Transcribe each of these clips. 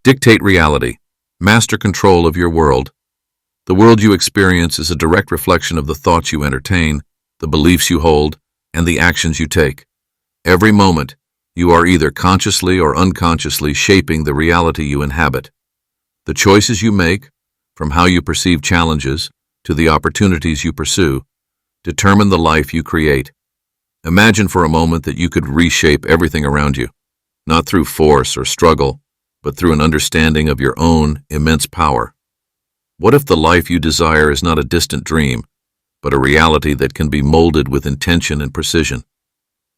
Dictate reality. Master control of your world. The world you experience is a direct reflection of the thoughts you entertain, the beliefs you hold, and the actions you take. Every moment, you are either consciously or unconsciously shaping the reality you inhabit. The choices you make, from how you perceive challenges to the opportunities you pursue, determine the life you create. Imagine for a moment that you could reshape everything around you, not through force or struggle, but through an understanding of your own immense power. What if the life you desire is not a distant dream, but a reality that can be molded with intention and precision?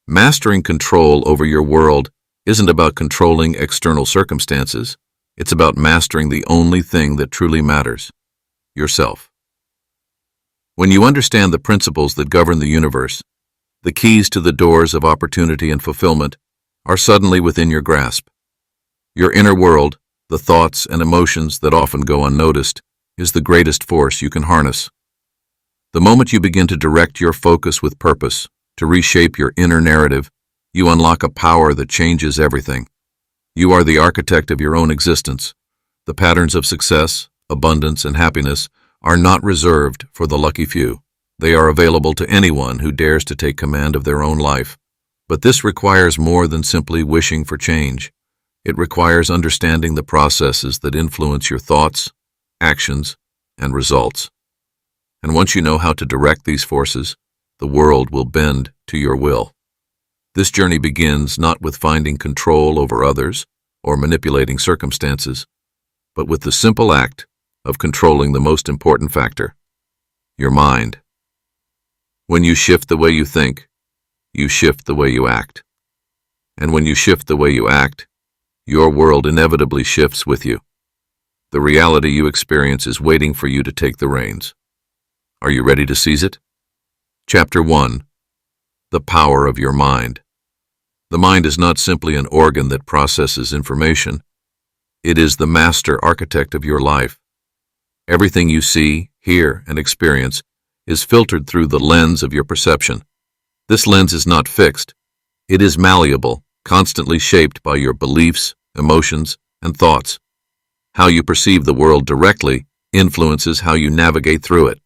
Mastering control over your world isn't about controlling external circumstances. It's about mastering the only thing that truly matters: yourself. When you understand the principles that govern the universe, the keys to the doors of opportunity and fulfillment are suddenly within your grasp. Your inner world, the thoughts and emotions that often go unnoticed, is the greatest force you can harness. The moment you begin to direct your focus with purpose, to reshape your inner narrative, you unlock a power that changes everything. You are the architect of your own existence. The patterns of success, abundance, and happiness are not reserved for the lucky few. They are available to anyone who dares to take command of their own life. But this requires more than simply wishing for change. It requires understanding the processes that influence your thoughts, actions, and results. And once you know how to direct these forces, the world will bend to your will. This journey begins not with finding control over others or manipulating circumstances, but with the simple act of controlling the most important factor: your mind. When you shift the way you think, you shift the way you act. And when you shift the way you act, your world inevitably shifts with you. The reality you experience is waiting for you to take the reins. Are you ready to seize it? Chapter 1. The Power of Your Mind. The mind is not simply an organ that processes information. It is the master architect of your life. Everything you see, hear, and experience is filtered through the lens of your perception. This lens is not fixed. It is malleable, constantly shaped by your beliefs, emotions, and thoughts. How you perceive the world directly influences how you navigate through it.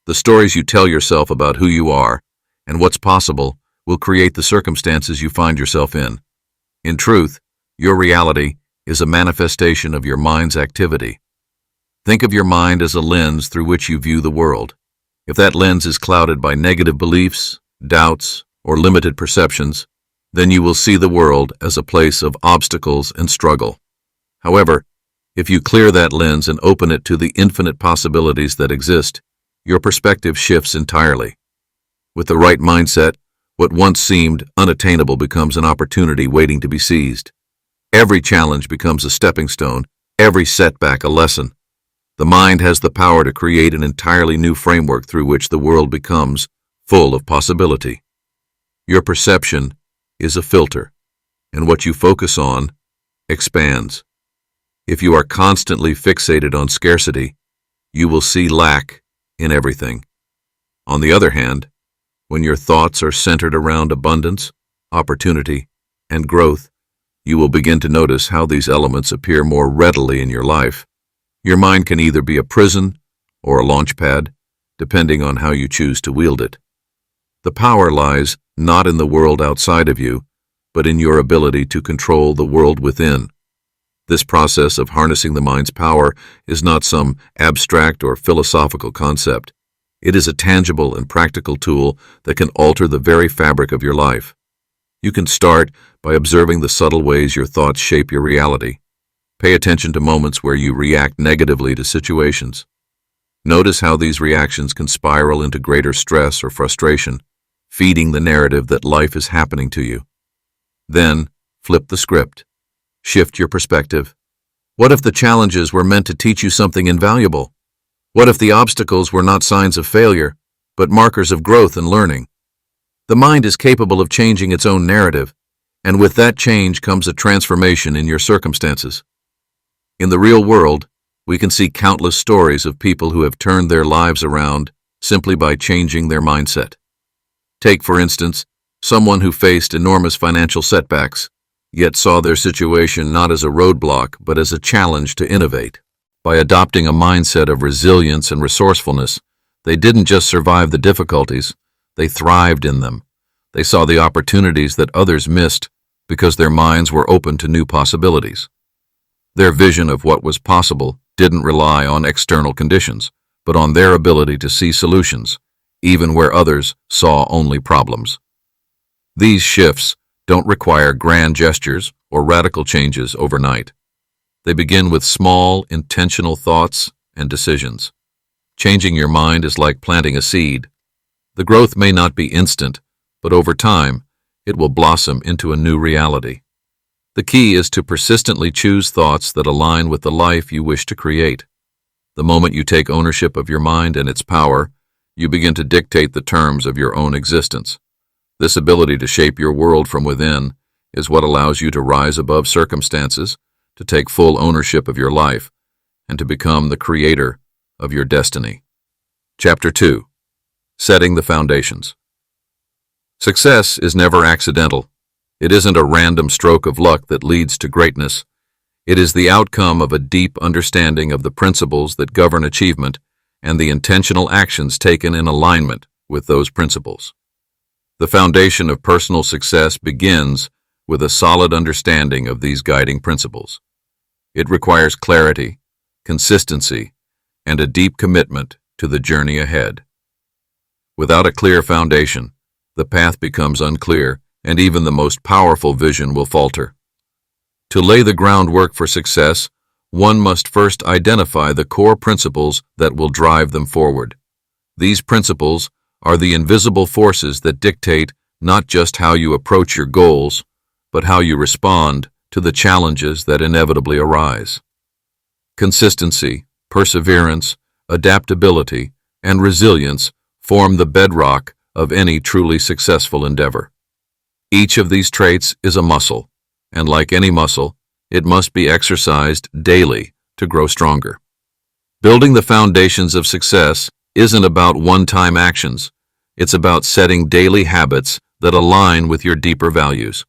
The stories you tell yourself about who you are and what's possible will create the circumstances you find yourself in. In truth, your reality is a manifestation of your mind's activity. Think of your mind as a lens through which you view the world. If that lens is clouded by negative beliefs, doubts, or limited perceptions, then you will see the world as a place of obstacles and struggle. However, if you clear that lens and open it to the infinite possibilities that exist, your perspective shifts entirely. With the right mindset, what once seemed unattainable becomes an opportunity waiting to be seized. Every challenge becomes a stepping stone, every setback a lesson. The mind has the power to create an entirely new framework through which the world becomes full of possibility. Your perception is a filter, and what you focus on expands. If you are constantly fixated on scarcity, you will see lack in everything. On the other hand, when your thoughts are centered around abundance, opportunity, and growth, you will begin to notice how these elements appear more readily in your life. Your mind can either be a prison or a launch pad, depending on how you choose to wield it. The power lies not in the world outside of you, but in your ability to control the world within. This process of harnessing the mind's power is not some abstract or philosophical concept. It is a tangible and practical tool that can alter the very fabric of your life. You can start by observing the subtle ways your thoughts shape your reality. Pay attention to moments where you react negatively to situations. Notice how these reactions can spiral into greater stress or frustration, feeding the narrative that life is happening to you. Then, flip the script. Shift your perspective. What if the challenges were meant to teach you something invaluable? What if the obstacles were not signs of failure, but markers of growth and learning? The mind is capable of changing its own narrative, and with that change comes a transformation in your circumstances. In the real world, we can see countless stories of people who have turned their lives around simply by changing their mindset. Take, for instance, someone who faced enormous financial setbacks. yet saw their situation not as a roadblock but as a challenge to innovate. By adopting a mindset of resilience and resourcefulness, they didn't just survive the difficulties, they thrived in them. They saw the opportunities that others missed because their minds were open to new possibilities. Their vision of what was possible didn't rely on external conditions, but on their ability to see solutions, even where others saw only problems. These shifts don't require grand gestures or radical changes overnight. They begin with small, intentional thoughts and decisions. Changing your mind is like planting a seed. The growth may not be instant, but over time, it will blossom into a new reality. The key is to persistently choose thoughts that align with the life you wish to create. The moment you take ownership of your mind and its power, you begin to dictate the terms of your own existence. This ability to shape your world from within is what allows you to rise above circumstances, to take full ownership of your life, and to become the creator of your destiny. Chapter 2. Setting the Foundations. Success is never accidental. It isn't a random stroke of luck that leads to greatness. It is the outcome of a deep understanding of the principles that govern achievement and the intentional actions taken in alignment with those principles. The foundation of personal success begins with a solid understanding of these guiding principles. It requires clarity, consistency, and a deep commitment to the journey ahead. Without a clear foundation, the path becomes unclear, and even the most powerful vision will falter. To lay the groundwork for success, one must first identify the core principles that will drive them forward. These principles are the invisible forces that dictate not just how you approach your goals, but how you respond to the challenges that inevitably arise. Consistency, perseverance, adaptability, and resilience form the bedrock of any truly successful endeavor. Each of these traits is a muscle, and like any muscle, it must be exercised daily to grow stronger. Building the foundations of success isn't about one-time actions. It's about setting daily habits that align with your deeper values.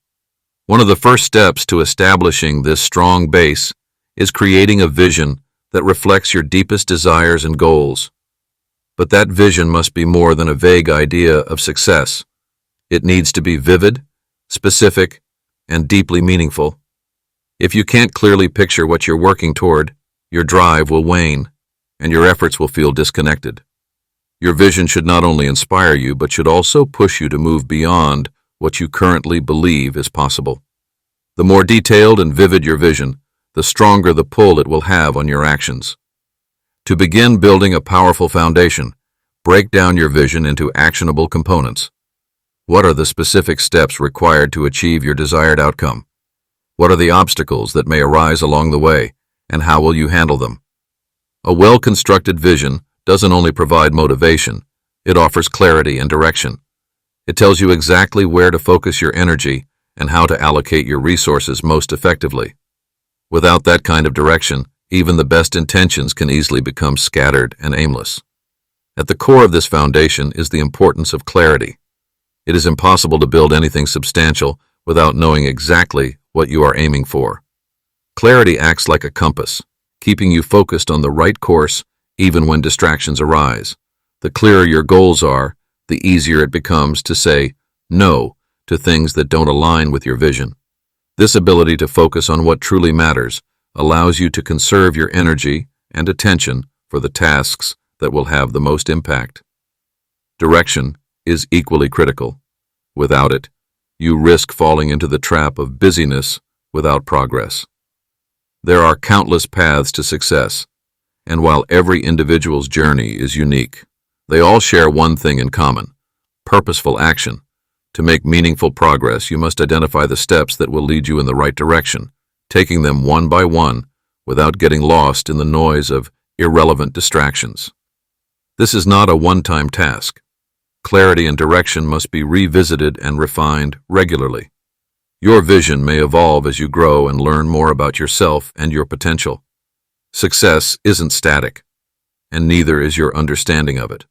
One of the first steps to establishing this strong base is creating a vision that reflects your deepest desires and goals. But that vision must be more than a vague idea of success. It needs to be vivid, specific, and deeply meaningful. If you can't clearly picture what you're working toward, your drive will wane, and your efforts will feel disconnected. Your vision should not only inspire you, but should also push you to move beyond what you currently believe is possible. The more detailed and vivid your vision, the stronger the pull it will have on your actions. To begin building a powerful foundation, break down your vision into actionable components. What are the specific steps required to achieve your desired outcome? What are the obstacles that may arise along the way, and how will you handle them? A well-constructed vision doesn't only provide motivation, it offers clarity and direction. It tells you exactly where to focus your energy and how to allocate your resources most effectively. Without that kind of direction, even the best intentions can easily become scattered and aimless. At the core of this foundation is the importance of clarity. It is impossible to build anything substantial without knowing exactly what you are aiming for. Clarity acts like a compass, keeping you focused on the right course even when distractions arise. The clearer your goals are, the easier it becomes to say no to things that don't align with your vision. This ability to focus on what truly matters allows you to conserve your energy and attention for the tasks that will have the most impact. Direction is equally critical. Without it, you risk falling into the trap of busyness without progress. There are countless paths to success, and while every individual's journey is unique, they all share one thing in common: purposeful action. To make meaningful progress, you must identify the steps that will lead you in the right direction, taking them one by one without getting lost in the noise of irrelevant distractions. This is not a one-time task. Clarity and direction must be revisited and refined regularly. Your vision may evolve as you grow and learn more about yourself and your potential. Success isn't static, and neither is your understanding of it.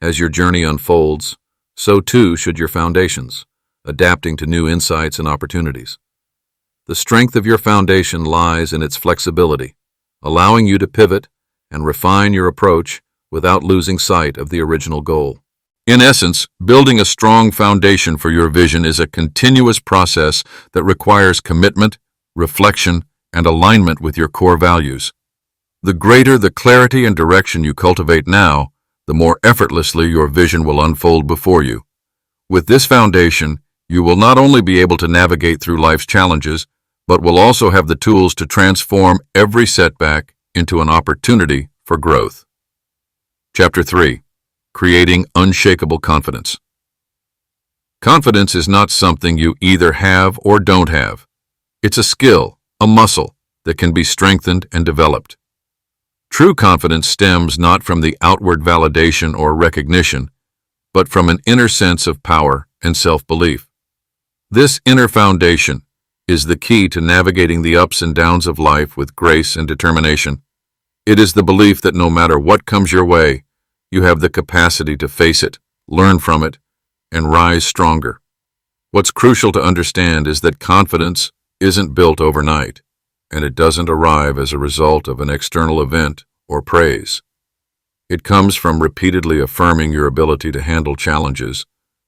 As your journey unfolds, so too should your foundations, adapting to new insights and opportunities. The strength of your foundation lies in its flexibility, allowing you to pivot and refine your approach without losing sight of the original goal. In essence, building a strong foundation for your vision is a continuous process that requires commitment, reflection, and alignment with your core values. The greater the clarity and direction you cultivate now, the more effortlessly your vision will unfold before you. With this foundation, you will not only be able to navigate through life's challenges, but will also have the tools to transform every setback into an opportunity for growth. Chapter 3. Creating Unshakable Confidence. Confidence is not something you either have or don't have. It's a skill, a muscle, that can be strengthened and developed. True confidence stems not from the outward validation or recognition, but from an inner sense of power and self-belief. This inner foundation is the key to navigating the ups and downs of life with grace and determination. It is the belief that no matter what comes your way, you have the capacity to face it, learn from it, and rise stronger. What's crucial to understand is that confidence isn't built overnight, and it doesn't arrive as a result of an external event or praise. It comes from repeatedly affirming your ability to handle challenges,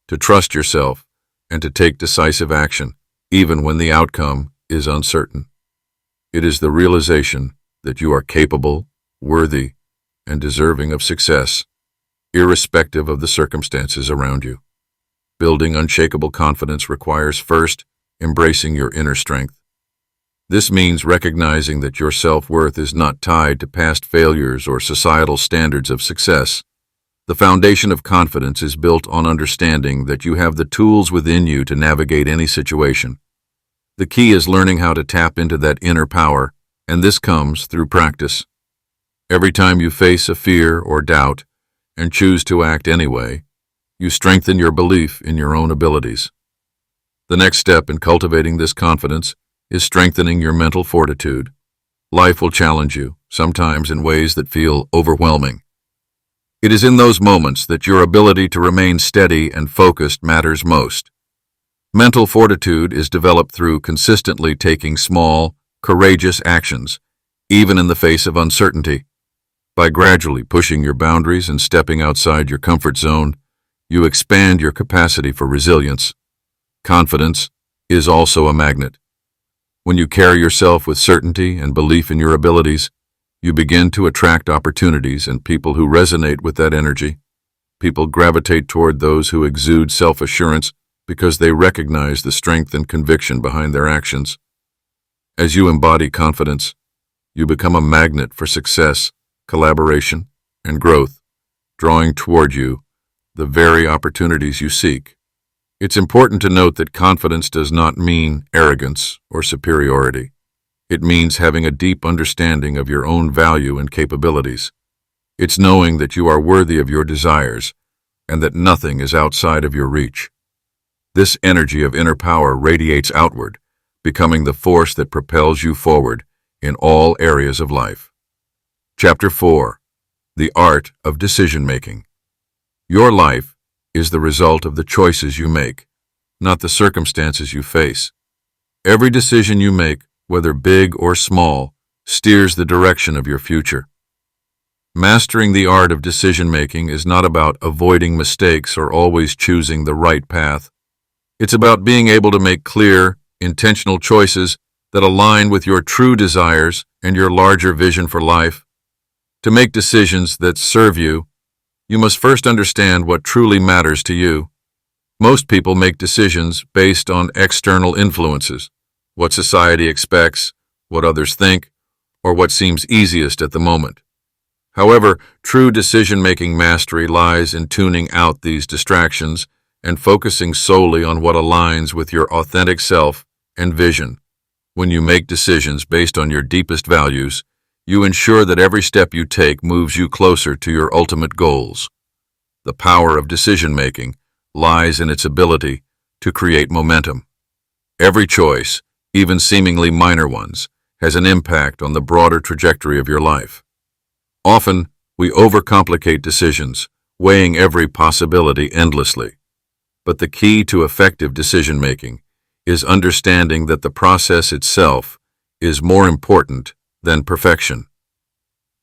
to trust yourself, and to take decisive action, even when the outcome is uncertain. It is the realization that you are capable, worthy, and deserving of success, irrespective of the circumstances around you. Building unshakable confidence requires first embracing your inner strength. This means recognizing that your self-worth is not tied to past failures or societal standards of success. The foundation of confidence is built on understanding that you have the tools within you to navigate any situation. The key is learning how to tap into that inner power, and this comes through practice. Every time you face a fear or doubt and choose to act anyway, you strengthen your belief in your own abilities. The next step in cultivating this confidence is strengthening your mental fortitude. Life will challenge you, sometimes in ways that feel overwhelming. It is in those moments that your ability to remain steady and focused matters most. Mental fortitude is developed through consistently taking small, courageous actions, even in the face of uncertainty. By gradually pushing your boundaries and stepping outside your comfort zone, you expand your capacity for resilience. Confidence is also a magnet. When you carry yourself with certainty and belief in your abilities, you begin to attract opportunities and people who resonate with that energy. People gravitate toward those who exude self-assurance because they recognize the strength and conviction behind their actions. As you embody confidence, you become a magnet for success, collaboration, and growth, drawing toward you the very opportunities you seek. It's important to note that confidence does not mean arrogance or superiority. It means having a deep understanding of your own value and capabilities. It's knowing that you are worthy of your desires and that nothing is outside of your reach. This energy of inner power radiates outward, becoming the force that propels you forward in all areas of life. Chapter 4. The Art of Decision-Making. Your life is the result of the choices you make, not the circumstances you face. Every decision you make, whether big or small, steers the direction of your future. Mastering the art of decision-making is not about avoiding mistakes or always choosing the right path. It's about being able to make clear, intentional choices that align with your true desires and your larger vision for life. To make decisions that serve you, you must first understand what truly matters to you. Most people make decisions based on external influences, what society expects, what others think, or what seems easiest at the moment. However, true decision-making mastery lies in tuning out these distractions and focusing solely on what aligns with your authentic self and vision. When you make decisions based on your deepest values, you ensure that every step you take moves you closer to your ultimate goals. The power of decision-making lies in its ability to create momentum. Every choice, even seemingly minor ones, has an impact on the broader trajectory of your life. Often, we overcomplicate decisions, weighing every possibility endlessly. But the key to effective decision-making is understanding that the process itself is more important than perfection.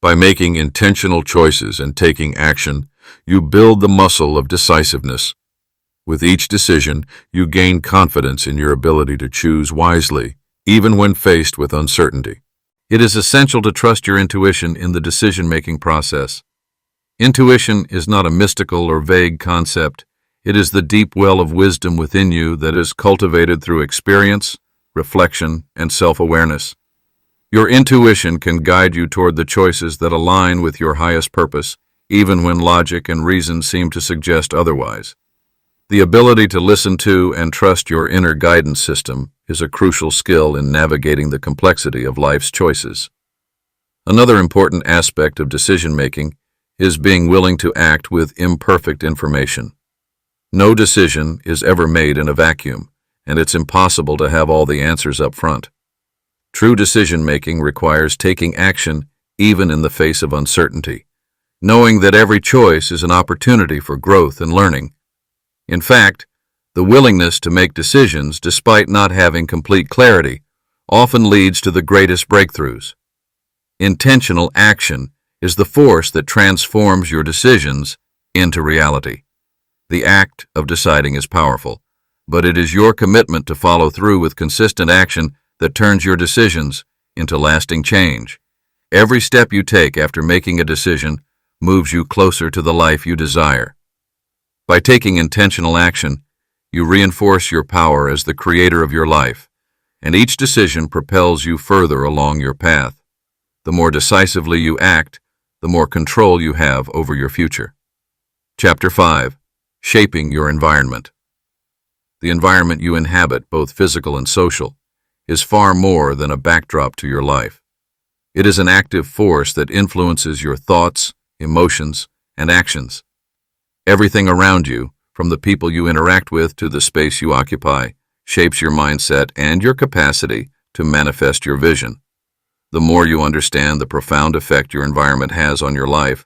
By making intentional choices and taking action, you build the muscle of decisiveness. With each decision, you gain confidence in your ability to choose wisely, even when faced with uncertainty. It is essential to trust your intuition in the decision-making process. Intuition is not a mystical or vague concept. It is the deep well of wisdom within you that is cultivated through experience, reflection, and self-awareness. Your intuition can guide you toward the choices that align with your highest purpose, even when logic and reason seem to suggest otherwise. The ability to listen to and trust your inner guidance system is a crucial skill in navigating the complexity of life's choices. Another important aspect of decision-making is being willing to act with imperfect information. No decision is ever made in a vacuum, and it's impossible to have all the answers up front. True decision-making requires taking action even in the face of uncertainty, knowing that every choice is an opportunity for growth and learning. In fact, the willingness to make decisions despite not having complete clarity often leads to the greatest breakthroughs. Intentional action is the force that transforms your decisions into reality. The act of deciding is powerful, but it is your commitment to follow through with consistent action that turns your decisions into lasting change. Every step you take after making a decision moves you closer to the life you desire. By taking intentional action, you reinforce your power as the creator of your life, and each decision propels you further along your path. The more decisively you act, the more control you have over your future. Chapter 5. Shaping your environment. The environment you inhabit, both physical and social, is far more than a backdrop to your life. It is an active force that influences your thoughts, emotions, and actions. Everything around you, from the people you interact with to the space you occupy, shapes your mindset and your capacity to manifest your vision. The more you understand the profound effect your environment has on your life,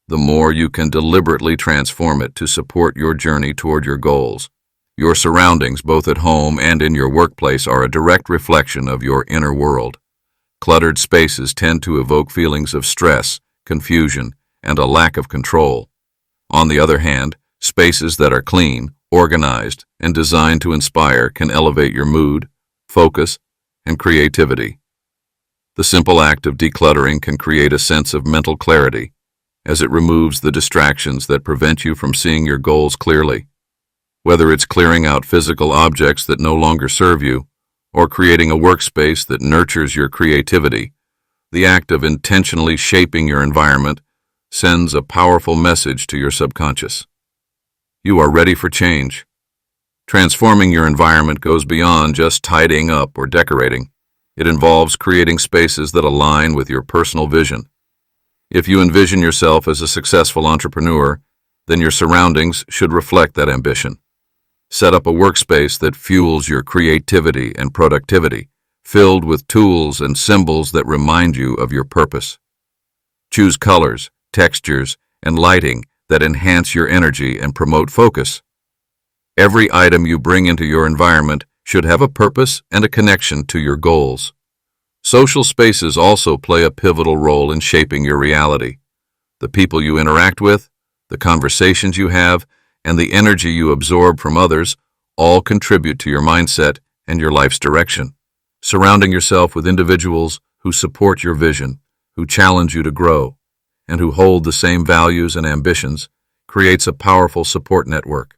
the more you can deliberately transform it to support your journey toward your goals. Your surroundings, both at home and in your workplace, are a direct reflection of your inner world. Cluttered spaces tend to evoke feelings of stress, confusion, and a lack of control. On the other hand, spaces that are clean, organized, and designed to inspire can elevate your mood, focus, and creativity. The simple act of decluttering can create a sense of mental clarity, as it removes the distractions that prevent you from seeing your goals clearly. Whether it's clearing out physical objects that no longer serve you, or creating a workspace that nurtures your creativity, the act of intentionally shaping your environment sends a powerful message to your subconscious. You are ready for change. Transforming your environment goes beyond just tidying up or decorating. It involves creating spaces that align with your personal vision. If you envision yourself as a successful entrepreneur, then your surroundings should reflect that ambition. Set up a workspace that fuels your creativity and productivity, filled with tools and symbols that remind you of your purpose. Choose colors, textures, and lighting that enhance your energy and promote focus. Every item you bring into your environment should have a purpose and a connection to your goals. Social spaces also play a pivotal role in shaping your reality. The people you interact with, the conversations you have, and the energy you absorb from others all contribute to your mindset and your life's direction. Surrounding yourself with individuals who support your vision, who challenge you to grow, and who hold the same values and ambitions creates a powerful support network.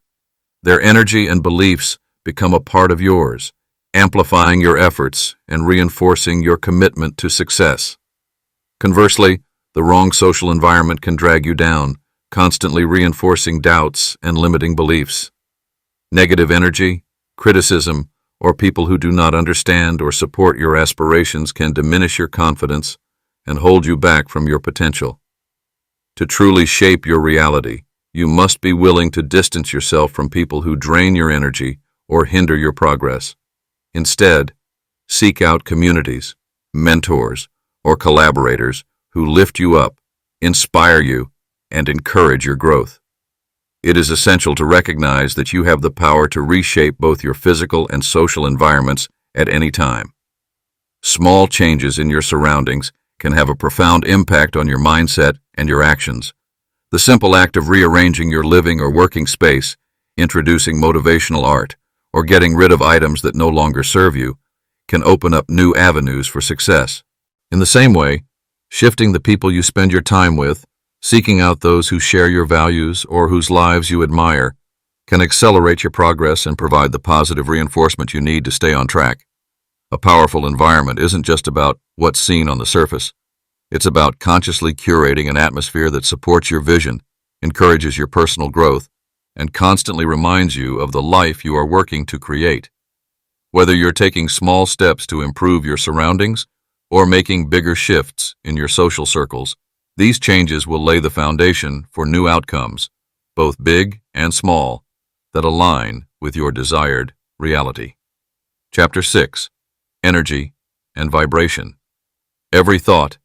Their energy and beliefs become a part of yours, amplifying your efforts and reinforcing your commitment to success. Conversely, the wrong social environment can drag you down, constantly reinforcing doubts and limiting beliefs. Negative energy, criticism, or people who do not understand or support your aspirations can diminish your confidence and hold you back from your potential. To truly shape your reality, you must be willing to distance yourself from people who drain your energy or hinder your progress. Instead, seek out communities, mentors, or collaborators who lift you up, inspire you, and encourage your growth. It is essential to recognize that you have the power to reshape both your physical and social environments at any time. Small changes in your surroundings can have a profound impact on your mindset and your actions. The simple act of rearranging your living or working space, introducing motivational art, or getting rid of items that no longer serve you, can open up new avenues for success. In the same way, shifting the people you spend your time with, seeking out those who share your values or whose lives you admire, can accelerate your progress and provide the positive reinforcement you need to stay on track. A powerful environment isn't just about what's seen on the surface. It's about consciously curating an atmosphere that supports your vision, encourages your personal growth, and constantly reminds you of the life you are working to create. Whether you're taking small steps to improve your surroundings or making bigger shifts in your social circles, these changes will lay the foundation for new outcomes, both big and small, that align with your desired reality. Chapter 6. Energy and Vibration. Every thought,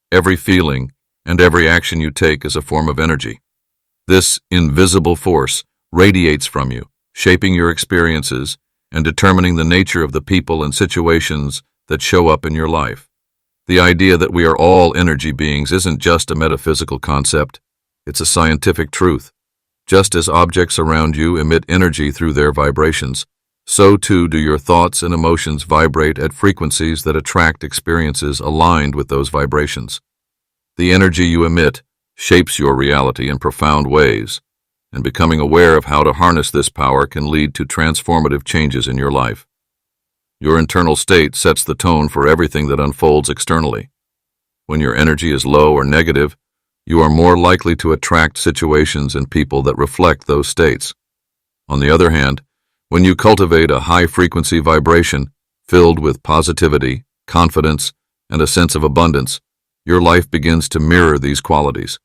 every feeling, and every action you take is a form of energy. This invisible force radiates from you, shaping your experiences and determining the nature of the people and situations that show up in your life. The idea that we are all energy beings isn't just a metaphysical concept, it's a scientific truth. Just as objects around you emit energy through their vibrations, so too do your thoughts and emotions vibrate at frequencies that attract experiences aligned with those vibrations. The energy you emit shapes your reality in profound ways, and becoming aware of how to harness this power can lead to transformative changes in your life. Your internal state sets the tone for everything that unfolds externally. When your energy is low or negative, you are more likely to attract situations and people that reflect those states. On the other hand, when you cultivate a high-frequency vibration filled with positivity, confidence, and a sense of abundance, your life begins to mirror these qualities.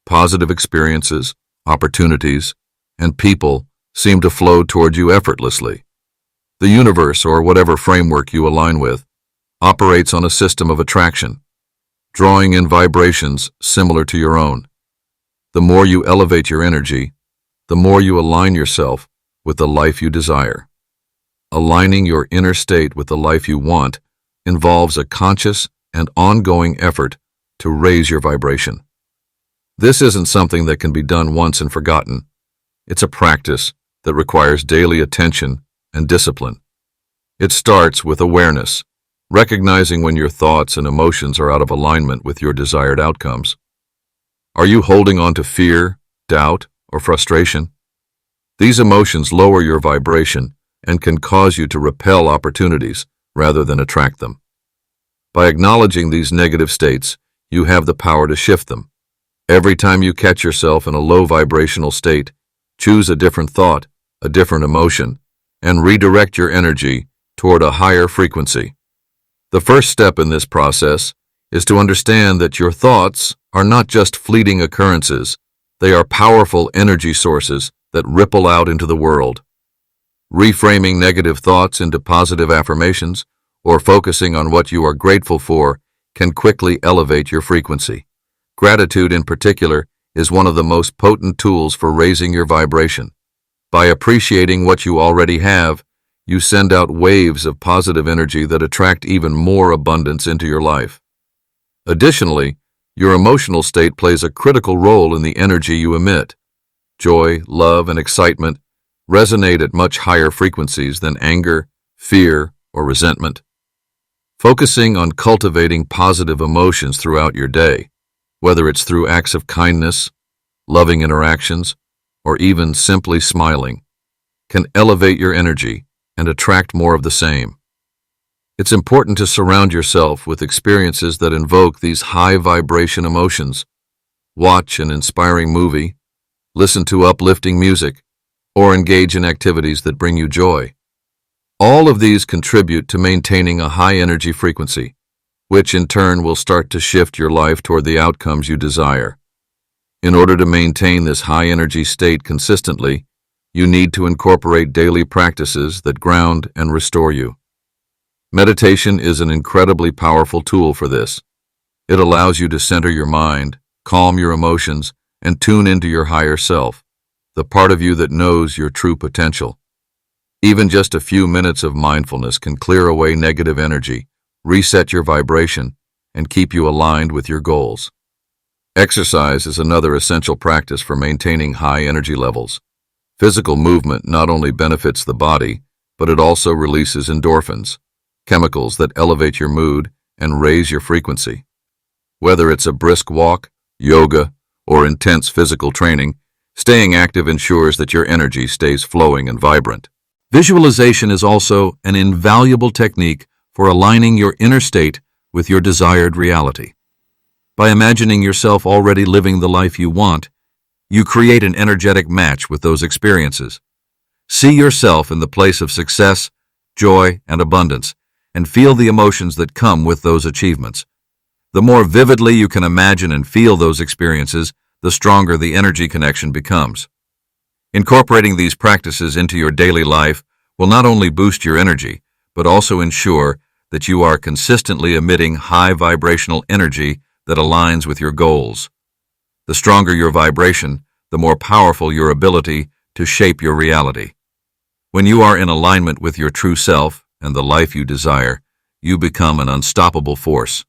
Positive experiences, opportunities, and people seem to flow toward you effortlessly. The universe, or whatever framework you align with, operates on a system of attraction, drawing in vibrations similar to your own. The more you elevate your energy, the more you align yourself with the life you desire. Aligning your inner state with the life you want involves a conscious and ongoing effort to raise your vibration. This isn't something that can be done once and forgotten. It's a practice that requires daily attention and discipline. It starts with awareness, recognizing when your thoughts and emotions are out of alignment with your desired outcomes. Are you holding on to fear, doubt, or frustration? These emotions lower your vibration and can cause you to repel opportunities rather than attract them. By acknowledging these negative states, you have the power to shift them. Every time you catch yourself in a low vibrational state, choose a different thought, a different emotion, and redirect your energy toward a higher frequency. The first step in this process is to understand that your thoughts are not just fleeting occurrences, they are powerful energy sources that ripple out into the world. Reframing negative thoughts into positive affirmations or focusing on what you are grateful for can quickly elevate your frequency. Gratitude, in particular, is one of the most potent tools for raising your vibration. By appreciating what you already have, you send out waves of positive energy that attract even more abundance into your life. Additionally, your emotional state plays a critical role in the energy you emit. Joy, love, and excitement resonate at much higher frequencies than anger, fear, or resentment. Focusing on cultivating positive emotions throughout your day, whether it's through acts of kindness, loving interactions, or even simply smiling, can elevate your energy and attract more of the same. It's important to surround yourself with experiences that invoke these high vibration emotions. Watch an inspiring movie, listen to uplifting music, or engage in activities that bring you joy. All of these contribute to maintaining a high energy frequency, which in turn will start to shift your life toward the outcomes you desire. In order to maintain this high energy state consistently, you need to incorporate daily practices that ground and restore you. Meditation is an incredibly powerful tool for this. It allows you to center your mind, calm your emotions, and tune into your higher self. the part of you that knows your true potential. Even just a few minutes of mindfulness can clear away negative energy, reset your vibration, and keep you aligned with your goals. Exercise is another essential practice for maintaining high energy levels. Physical movement not only benefits the body, but it also releases endorphins, chemicals that elevate your mood and raise your frequency. Whether it's a brisk walk, yoga, or intense physical training, staying active ensures that your energy stays flowing and vibrant. Visualization is also an invaluable technique for aligning your inner state with your desired reality. By imagining yourself already living the life you want, you create an energetic match with those experiences. See yourself in the place of success, joy, and abundance, and feel the emotions that come with those achievements. The more vividly you can imagine and feel those experiences, the stronger the energy connection becomes. Incorporating these practices into your daily life will not only boost your energy, but also ensure that you are consistently emitting high vibrational energy that aligns with your goals. The stronger your vibration, the more powerful your ability to shape your reality. When you are in alignment with your true self and the life you desire, you become an unstoppable force,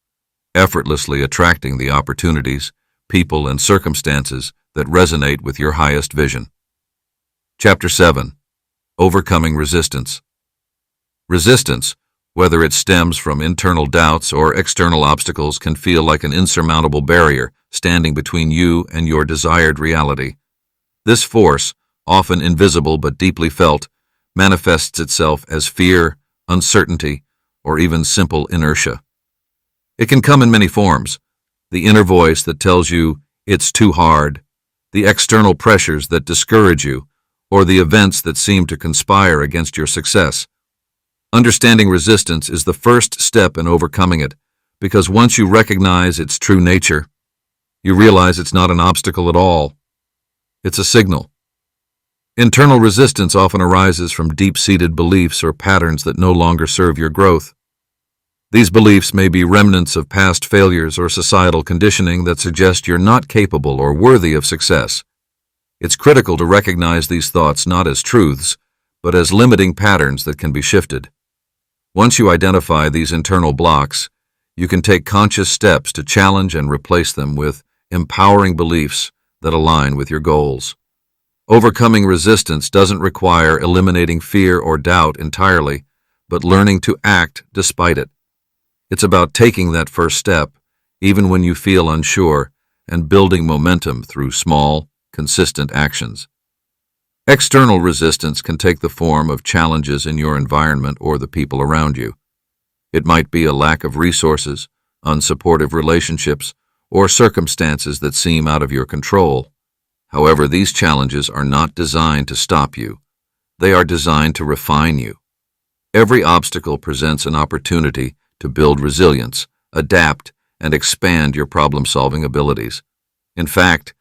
effortlessly attracting the opportunities, people, and circumstances that resonate with your highest vision. Chapter 7. Overcoming Resistance. Resistance, whether it stems from internal doubts or external obstacles, can feel like an insurmountable barrier standing between you and your desired reality. This force, often invisible but deeply felt, manifests itself as fear, uncertainty, or even simple inertia. It can come in many forms: the inner voice that tells you it's too hard, the external pressures that discourage you, or the events that seem to conspire against your success. Understanding resistance is the first step in overcoming it, because once you recognize its true nature, you realize it's not an obstacle at all. It's a signal. Internal resistance often arises from deep-seated beliefs or patterns that no longer serve your growth. These beliefs may be remnants of past failures or societal conditioning that suggest you're not capable or worthy of success. It's critical to recognize these thoughts not as truths, but as limiting patterns that can be shifted. Once you identify these internal blocks, you can take conscious steps to challenge and replace them with empowering beliefs that align with your goals. Overcoming resistance doesn't require eliminating fear or doubt entirely, but learning to act despite it. It's about taking that first step, even when you feel unsure, and building momentum through small, consistent actions. External resistance can take the form of challenges in your environment or the people around you. It might be a lack of resources, unsupportive relationships, or circumstances that seem out of your control. However, these challenges are not designed to stop you. They are designed to refine you. Every obstacle presents an opportunity to build resilience, adapt, and expand your problem-solving abilities. In fact,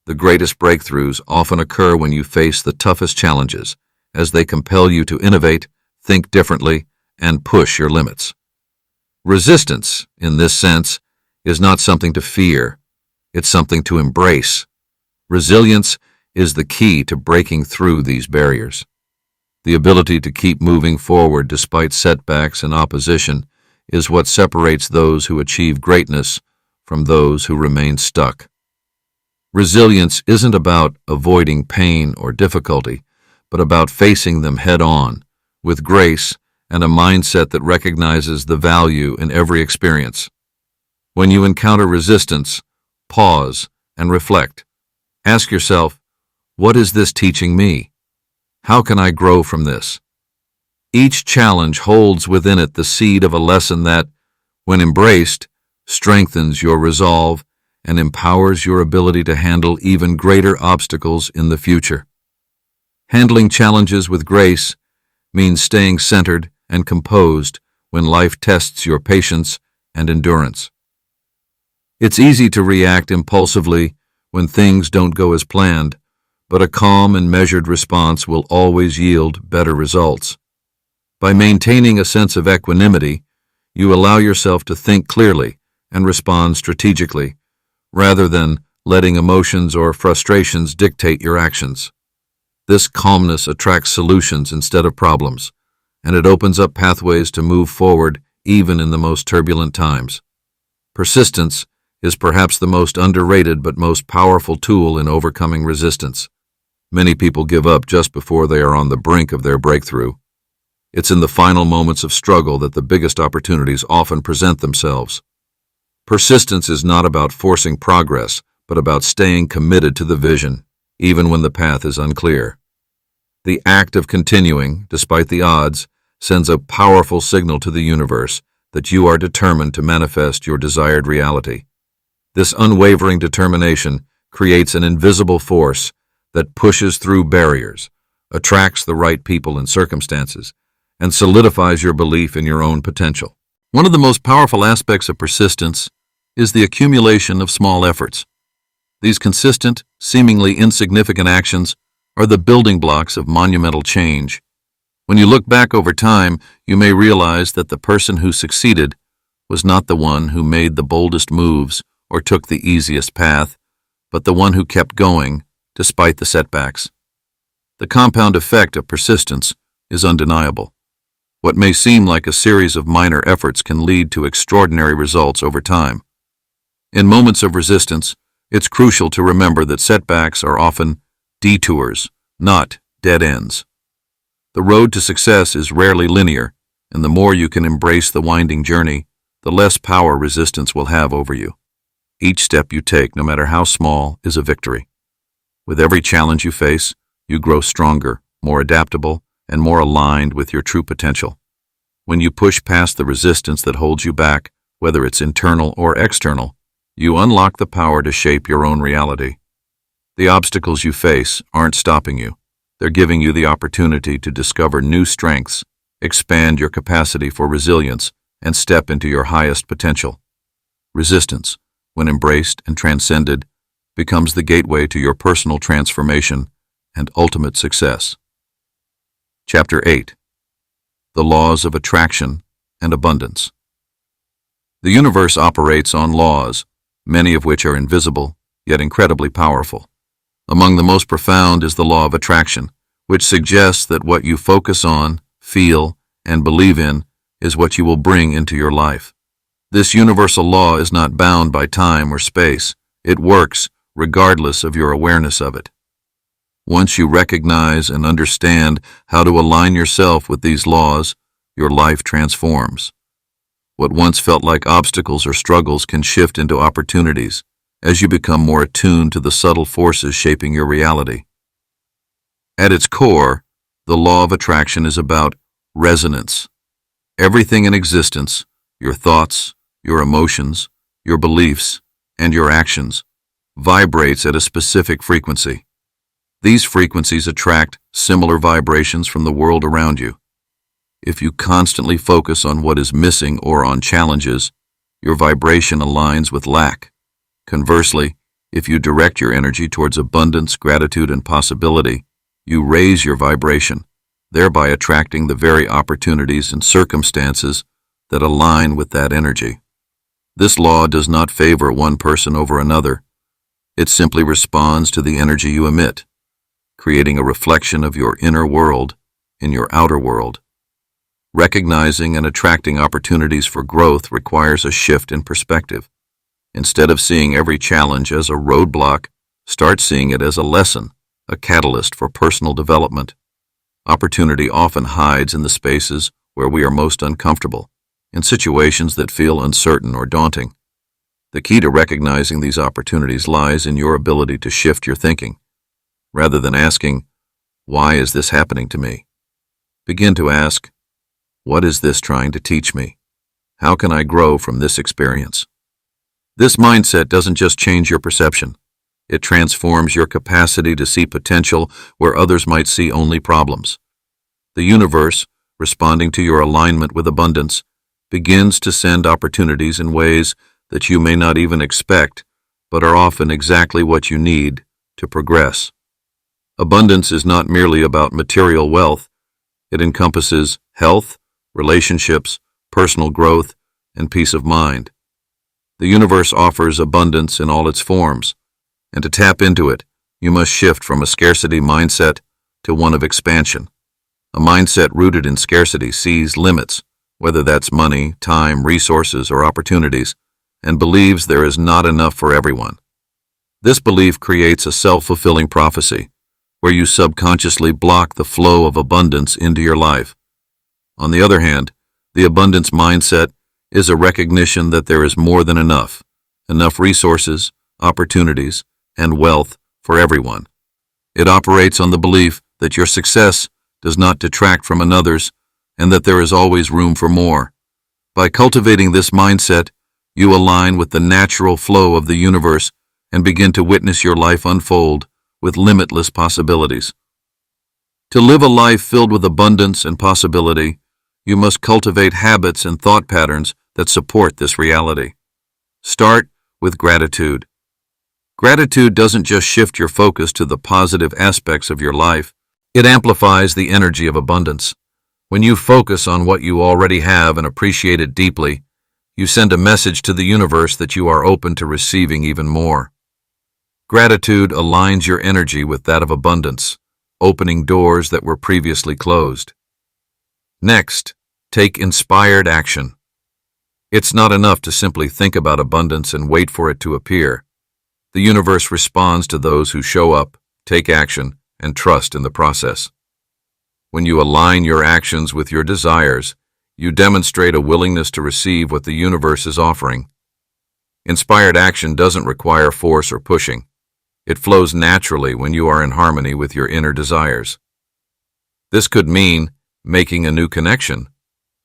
the greatest breakthroughs often occur when you face the toughest challenges, as they compel you to innovate, think differently, and push your limits. Resistance, in this sense, is not something to fear. It's something to embrace. Resilience is the key to breaking through these barriers. The ability to keep moving forward despite setbacks and opposition is what separates those who achieve greatness from those who remain stuck. Resilience isn't about avoiding pain or difficulty, but about facing them head-on, with grace and a mindset that recognizes the value in every experience. When you encounter resistance, pause and reflect. Ask yourself, what is this teaching me? How can I grow from this? Each challenge holds within it the seed of a lesson that, when embraced, strengthens your resolve and empowers your ability to handle even greater obstacles in the future. Handling challenges with grace means staying centered and composed when life tests your patience and endurance. It's easy to react impulsively when things don't go as planned, but a calm and measured response will always yield better results. By maintaining a sense of equanimity, you allow yourself to think clearly and respond strategically, rather than letting emotions or frustrations dictate your actions. This calmness attracts solutions instead of problems, and it opens up pathways to move forward even in the most turbulent times. Persistence is perhaps the most underrated but most powerful tool in overcoming resistance. Many people give up just before they are on the brink of their breakthrough. It's in the final moments of struggle that the biggest opportunities often present themselves. Persistence is not about forcing progress, but about staying committed to the vision, even when the path is unclear. The act of continuing, despite the odds, sends a powerful signal to the universe that you are determined to manifest your desired reality. This unwavering determination creates an invisible force that pushes through barriers, attracts the right people and circumstances, and solidifies your belief in your own potential. One of the most powerful aspects of persistence is the accumulation of small efforts. These consistent, seemingly insignificant actions are the building blocks of monumental change. When you look back over time, you may realize that the person who succeeded was not the one who made the boldest moves or took the easiest path, but the one who kept going despite the setbacks. The compound effect of persistence is undeniable. What may seem like a series of minor efforts can lead to extraordinary results over time. In moments of resistance, it's crucial to remember that setbacks are often detours, not dead ends. The road to success is rarely linear, and the more you can embrace the winding journey, the less power resistance will have over you. Each step you take, no matter how small, is a victory. With every challenge you face, you grow stronger, more adaptable, and more aligned with your true potential. When you push past the resistance that holds you back, whether it's internal or external, you unlock the power to shape your own reality. The obstacles you face aren't stopping you. They're giving you the opportunity to discover new strengths, expand your capacity for resilience, and step into your highest potential. Resistance, when embraced and transcended, becomes the gateway to your personal transformation and ultimate success. Chapter 8. The Laws of Attraction and Abundance. The universe operates on laws, many of which are invisible, yet incredibly powerful. Among the most profound is the law of attraction, which suggests that what you focus on, feel, and believe in is what you will bring into your life. This universal law is not bound by time or space. It works regardless of your awareness of it. Once you recognize and understand how to align yourself with these laws, your life transforms. What once felt like obstacles or struggles can shift into opportunities as you become more attuned to the subtle forces shaping your reality. At its core, the law of attraction is about resonance. Everything in existence, your thoughts, your emotions, your beliefs, and your actions, vibrates at a specific frequency. These frequencies attract similar vibrations from the world around you. If you constantly focus on what is missing or on challenges, your vibration aligns with lack. Conversely, if you direct your energy towards abundance, gratitude, and possibility, you raise your vibration, thereby attracting the very opportunities and circumstances that align with that energy. This law does not favor one person over another. It simply responds to the energy you emit, creating a reflection of your inner world in your outer world. Recognizing and attracting opportunities for growth requires a shift in perspective. Instead of seeing every challenge as a roadblock, start seeing it as a lesson, a catalyst for personal development. Opportunity often hides in the spaces where we are most uncomfortable, in situations that feel uncertain or daunting. The key to recognizing these opportunities lies in your ability to shift your thinking. Rather than asking, "Why is this happening to me?" begin to ask, "What is this trying to teach me? How can I grow from this experience?" This mindset doesn't just change your perception. It transforms your capacity to see potential where others might see only problems. The universe, responding to your alignment with abundance, begins to send opportunities in ways that you may not even expect, but are often exactly what you need to progress. Abundance is not merely about material wealth. It encompasses health, relationships, personal growth, and peace of mind. The universe offers abundance in all its forms, and to tap into it, you must shift from a scarcity mindset to one of expansion. A mindset rooted in scarcity sees limits, whether that's money, time, resources, or opportunities, and believes there is not enough for everyone. This belief creates a self-fulfilling prophecy, where you subconsciously block the flow of abundance into your life. On the other hand, the abundance mindset is a recognition that there is more than enough resources, opportunities, and wealth for everyone. It operates on the belief that your success does not detract from another's and that there is always room for more. By cultivating this mindset, you align with the natural flow of the universe and begin to witness your life unfold with limitless possibilities. To live a life filled with abundance and possibility, you must cultivate habits and thought patterns that support this reality. Start with gratitude. Gratitude doesn't just shift your focus to the positive aspects of your life, it amplifies the energy of abundance. When you focus on what you already have and appreciate it deeply, you send a message to the universe that you are open to receiving even more. Gratitude aligns your energy with that of abundance, opening doors that were previously closed. Next, take inspired action. It's not enough to simply think about abundance and wait for it to appear. The universe responds to those who show up, take action, and trust in the process. When you align your actions with your desires, you demonstrate a willingness to receive what the universe is offering. Inspired action doesn't require force or pushing. It flows naturally when you are in harmony with your inner desires. This could mean making a new connection,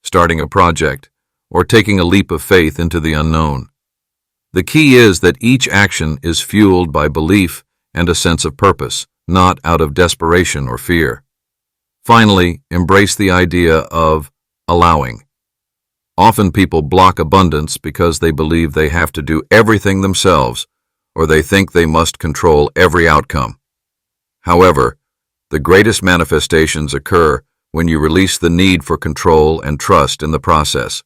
starting a project, or taking a leap of faith into the unknown. The key is that each action is fueled by belief and a sense of purpose, not out of desperation or fear. Finally, embrace the idea of allowing. Often people block abundance because they believe they have to do everything themselves, or they think they must control every outcome. However, the greatest manifestations occur when you release the need for control and trust in the process.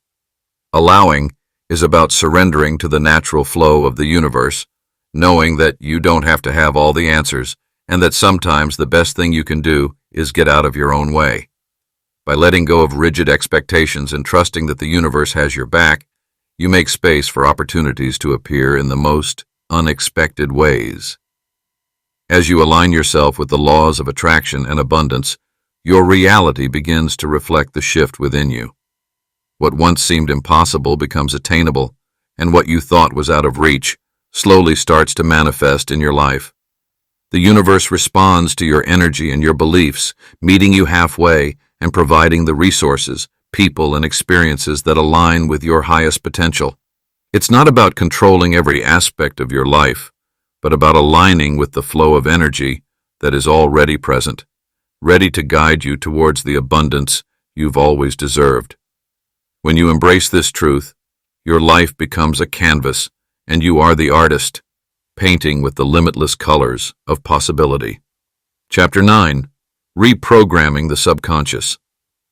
Allowing is about surrendering to the natural flow of the universe, knowing that you don't have to have all the answers, and that sometimes the best thing you can do is get out of your own way. By letting go of rigid expectations and trusting that the universe has your back, you make space for opportunities to appear in the most unexpected ways. As you align yourself with the laws of attraction and abundance, your reality begins to reflect the shift within you. What once seemed impossible becomes attainable, and what you thought was out of reach slowly starts to manifest in your life. The universe responds to your energy and your beliefs, meeting you halfway and providing the resources, people, and experiences that align with your highest potential. It's not about controlling every aspect of your life, but about aligning with the flow of energy that is already present, ready to guide you towards the abundance you've always deserved. When you embrace this truth, your life becomes a canvas, and you are the artist, painting with the limitless colors of possibility. Chapter 9. Reprogramming the Subconscious.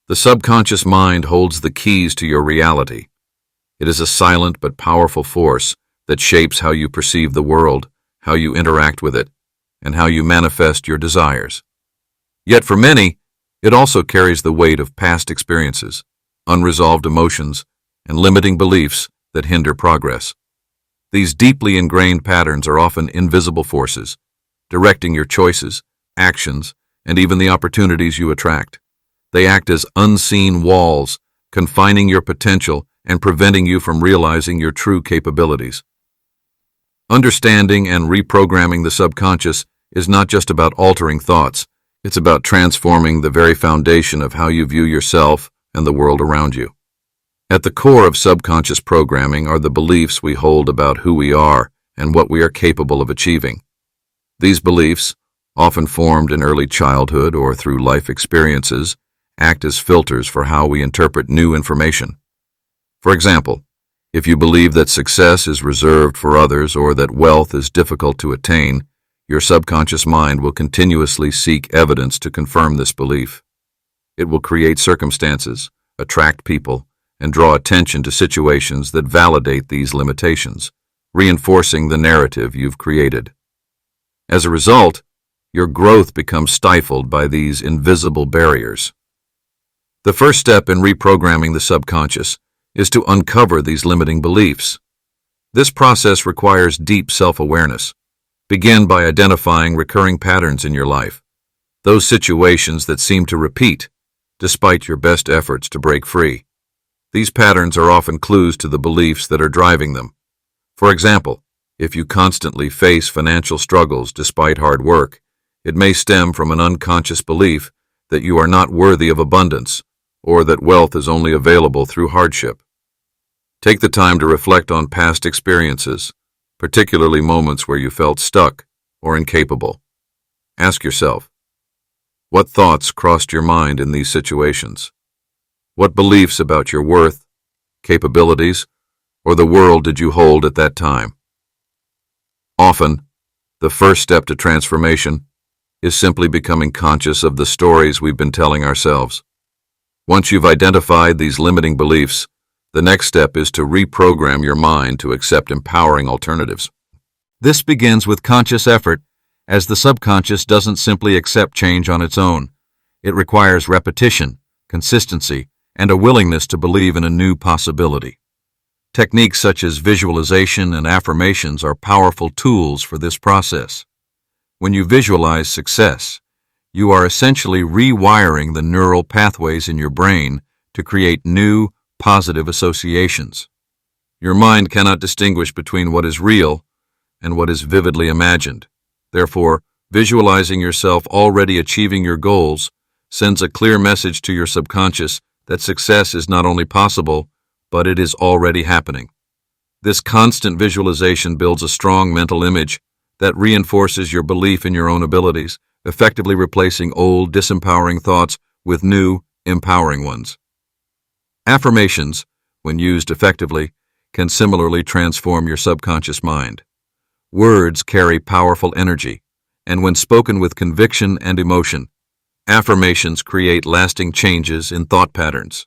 The subconscious mind holds the keys to your reality. It is a silent but powerful force that shapes how you perceive the world, how you interact with it, and how you manifest your desires. Yet for many, it also carries the weight of past experiences, unresolved emotions, and limiting beliefs that hinder progress. These deeply ingrained patterns are often invisible forces, directing your choices, actions, and even the opportunities you attract. They act as unseen walls, confining your potential and preventing you from realizing your true capabilities. Understanding and reprogramming the subconscious is not just about altering thoughts, it's about transforming the very foundation of how you view yourself and the world around you. At the core of subconscious programming are the beliefs we hold about who we are and what we are capable of achieving. These beliefs, often formed in early childhood or through life experiences, act as filters for how we interpret new information. For example, if you believe that success is reserved for others or that wealth is difficult to attain, your subconscious mind will continuously seek evidence to confirm this belief. It will create circumstances, attract people, and draw attention to situations that validate these limitations, reinforcing the narrative you've created. As a result, your growth becomes stifled by these invisible barriers. The first step in reprogramming the subconscious is to uncover these limiting beliefs. This process requires deep self-awareness. Begin by identifying recurring patterns in your life, those situations that seem to repeat, despite your best efforts to break free. These patterns are often clues to the beliefs that are driving them. For example, if you constantly face financial struggles despite hard work, it may stem from an unconscious belief that you are not worthy of abundance or that wealth is only available through hardship. Take the time to reflect on past experiences, particularly moments where you felt stuck or incapable. Ask yourself, what thoughts crossed your mind in these situations? What beliefs about your worth, capabilities, or the world did you hold at that time? Often, the first step to transformation is simply becoming conscious of the stories we've been telling ourselves. Once you've identified these limiting beliefs, the next step is to reprogram your mind to accept empowering alternatives. This begins with conscious effort, as the subconscious doesn't simply accept change on its own. It requires repetition, consistency, and a willingness to believe in a new possibility. Techniques such as visualization and affirmations are powerful tools for this process. When you visualize success, you are essentially rewiring the neural pathways in your brain to create new, positive associations. Your mind cannot distinguish between what is real and what is vividly imagined. Therefore, visualizing yourself already achieving your goals sends a clear message to your subconscious that success is not only possible, but it is already happening. This constant visualization builds a strong mental image that reinforces your belief in your own abilities, effectively replacing old, disempowering thoughts with new, empowering ones. Affirmations, when used effectively, can similarly transform your subconscious mind. Words carry powerful energy, and when spoken with conviction and emotion, affirmations create lasting changes in thought patterns.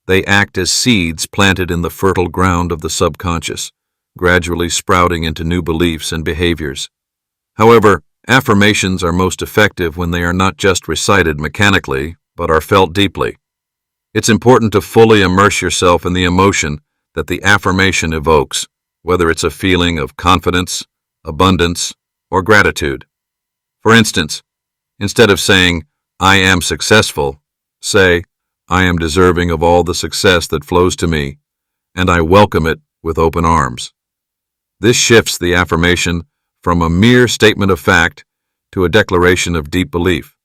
They act as seeds planted in the fertile ground of the subconscious, gradually sprouting into new beliefs and behaviors. However, affirmations are most effective when they are not just recited mechanically, but are felt deeply. It's important to fully immerse yourself in the emotion that the affirmation evokes, whether it's a feeling of confidence, abundance, or gratitude. For instance, instead of saying, "I am successful," say, "I am deserving of all the success that flows to me, and I welcome it with open arms." This shifts the affirmation from a mere statement of fact to a declaration of deep belief,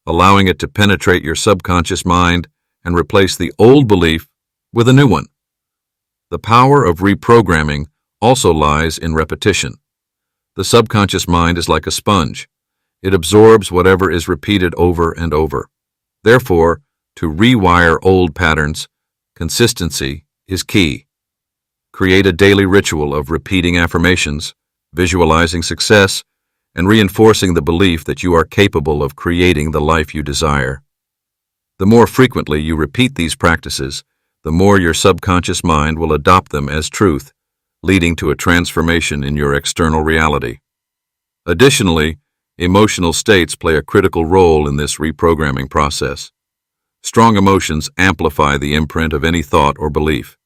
allowing it to penetrate your subconscious mind and replace the old belief with a new one. The power of reprogramming also lies in repetition. The subconscious mind is like a sponge. It absorbs whatever is repeated over and over. Therefore, to rewire old patterns, consistency is key. Create a daily ritual of repeating affirmations, visualizing success, and reinforcing the belief that you are capable of creating the life you desire. The more frequently you repeat these practices, the more your subconscious mind will adopt them as truth, leading to a transformation in your external reality. Additionally, emotional states play a critical role in this reprogramming process. Strong emotions amplify the imprint of any thought or belief.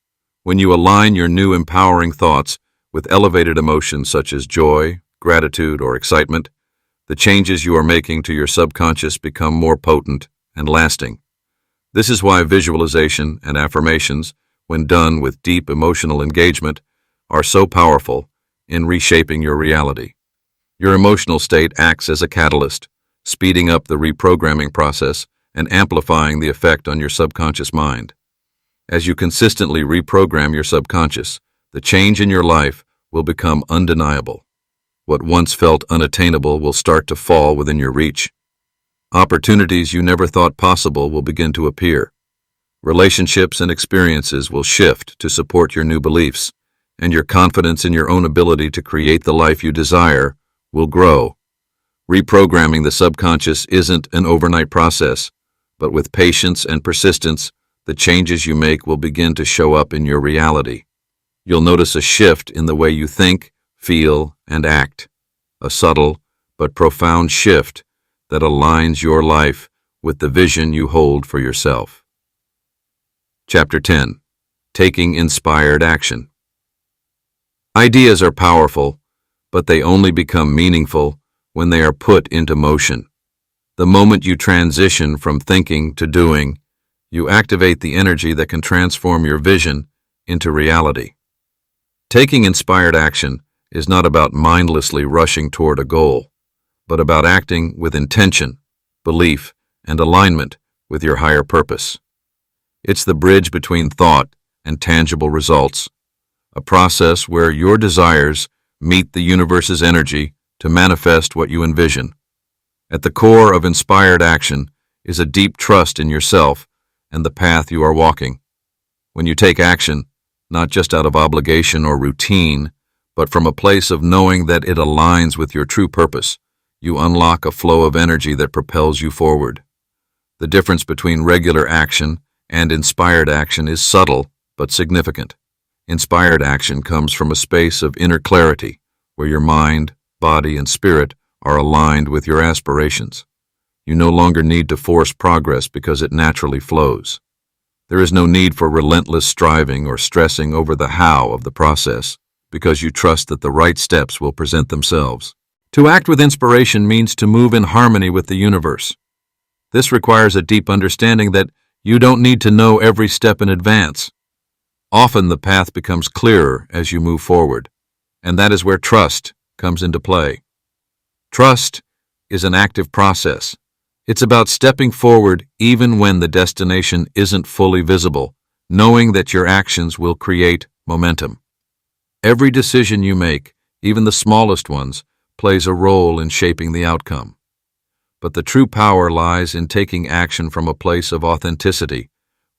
When you align your new empowering thoughts with elevated emotions such as joy, gratitude, or excitement, the changes you are making to your subconscious become more potent and lasting. This is why visualization and affirmations, when done with deep emotional engagement, are so powerful in reshaping your reality. Your emotional state acts as a catalyst, speeding up the reprogramming process and amplifying the effect on your subconscious mind. As you consistently reprogram your subconscious, the change in your life will become undeniable. What once felt unattainable will start to fall within your reach. Opportunities you never thought possible will begin to appear. Relationships and experiences will shift to support your new beliefs, and your confidence in your own ability to create the life you desire will grow. Reprogramming the subconscious isn't an overnight process, but with patience and persistence, the changes you make will begin to show up in your reality. You'll notice a shift in the way you think, feel, and act, a subtle but profound shift that aligns your life with the vision you hold for yourself. Chapter 10. Taking Inspired Action. Ideas are powerful, but they only become meaningful when they are put into motion. The moment you transition from thinking to doing, you activate the energy that can transform your vision into reality. Taking inspired action is not about mindlessly rushing toward a goal, but about acting with intention, belief, and alignment with your higher purpose. It's the bridge between thought and tangible results, a process where your desires meet the universe's energy to manifest what you envision. At the core of inspired action is a deep trust in yourself and the path you are walking. When you take action, not just out of obligation or routine, but from a place of knowing that it aligns with your true purpose, you unlock a flow of energy that propels you forward. The difference between regular action and inspired action is subtle but significant. Inspired action comes from a space of inner clarity, where your mind, body, and spirit are aligned with your aspirations. You no longer need to force progress because it naturally flows. There is no need for relentless striving or stressing over the how of the process, because you trust that the right steps will present themselves. To act with inspiration means to move in harmony with the universe. This requires a deep understanding that you don't need to know every step in advance. Often the path becomes clearer as you move forward, and that is where trust comes into play. Trust is an active process. It's about stepping forward even when the destination isn't fully visible, knowing that your actions will create momentum. Every decision you make, even the smallest ones, plays a role in shaping the outcome. But the true power lies in taking action from a place of authenticity,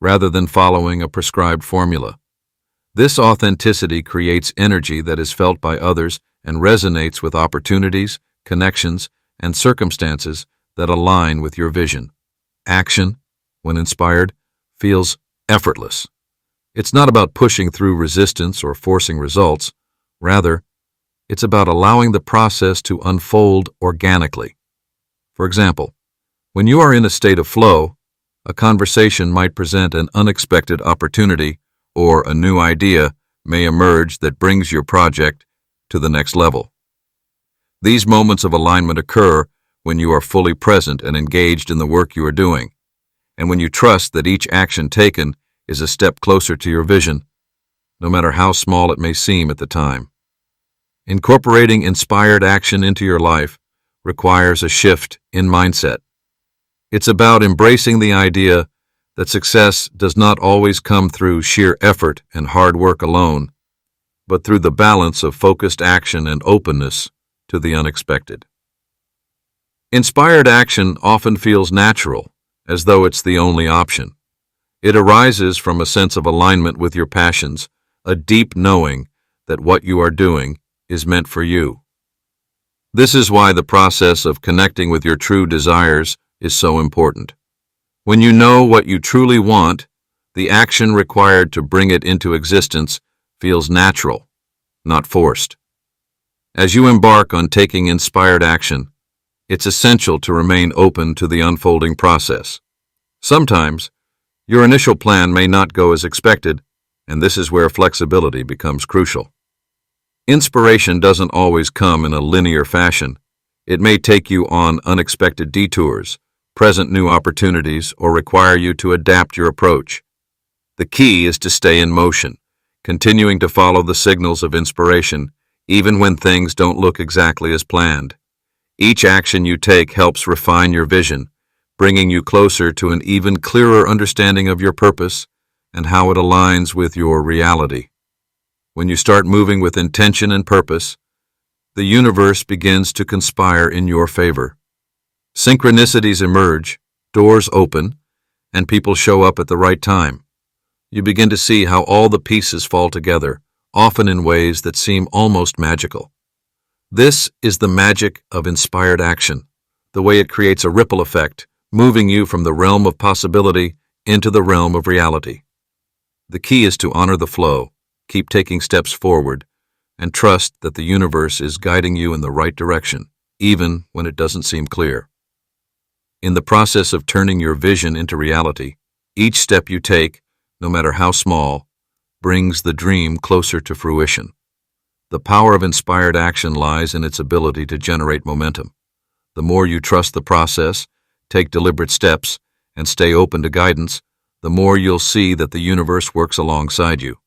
rather than following a prescribed formula. This authenticity creates energy that is felt by others and resonates with opportunities, connections, and circumstances that align with your vision. Action, when inspired, feels effortless. It's not about pushing through resistance or forcing results. Rather, it's about allowing the process to unfold organically. For example, when you are in a state of flow, a conversation might present an unexpected opportunity, or a new idea may emerge that brings your project to the next level. These moments of alignment occur when you are fully present and engaged in the work you are doing, and when you trust that each action taken is a step closer to your vision, no matter how small it may seem at the time. Incorporating inspired action into your life requires a shift in mindset. It's about embracing the idea that success does not always come through sheer effort and hard work alone, but through the balance of focused action and openness to the unexpected. Inspired action often feels natural, as though it's the only option. It arises from a sense of alignment with your passions, a deep knowing that what you are doing is meant for you. This is why the process of connecting with your true desires is so important. When you know what you truly want, the action required to bring it into existence feels natural, not forced. As you embark on taking inspired action, it's essential to remain open to the unfolding process. Sometimes, your initial plan may not go as expected, and this is where flexibility becomes crucial. Inspiration doesn't always come in a linear fashion. It may take you on unexpected detours, present new opportunities, or require you to adapt your approach. The key is to stay in motion, continuing to follow the signals of inspiration, even when things don't look exactly as planned. Each action you take helps refine your vision, bringing you closer to an even clearer understanding of your purpose and how it aligns with your reality. When you start moving with intention and purpose, the universe begins to conspire in your favor. Synchronicities emerge, doors open, and people show up at the right time. You begin to see how all the pieces fall together, often in ways that seem almost magical. This is the magic of inspired action, the way it creates a ripple effect, moving you from the realm of possibility into the realm of reality. The key is to honor the flow, keep taking steps forward, and trust that the universe is guiding you in the right direction. even when it doesn't seem clear. In the process of turning your vision into reality, each step you take, no matter how small, brings the dream closer to fruition. The power of inspired action lies in its ability to generate momentum. The more you trust the process, take deliberate steps, and stay open to guidance, the more you'll see that the universe works alongside you.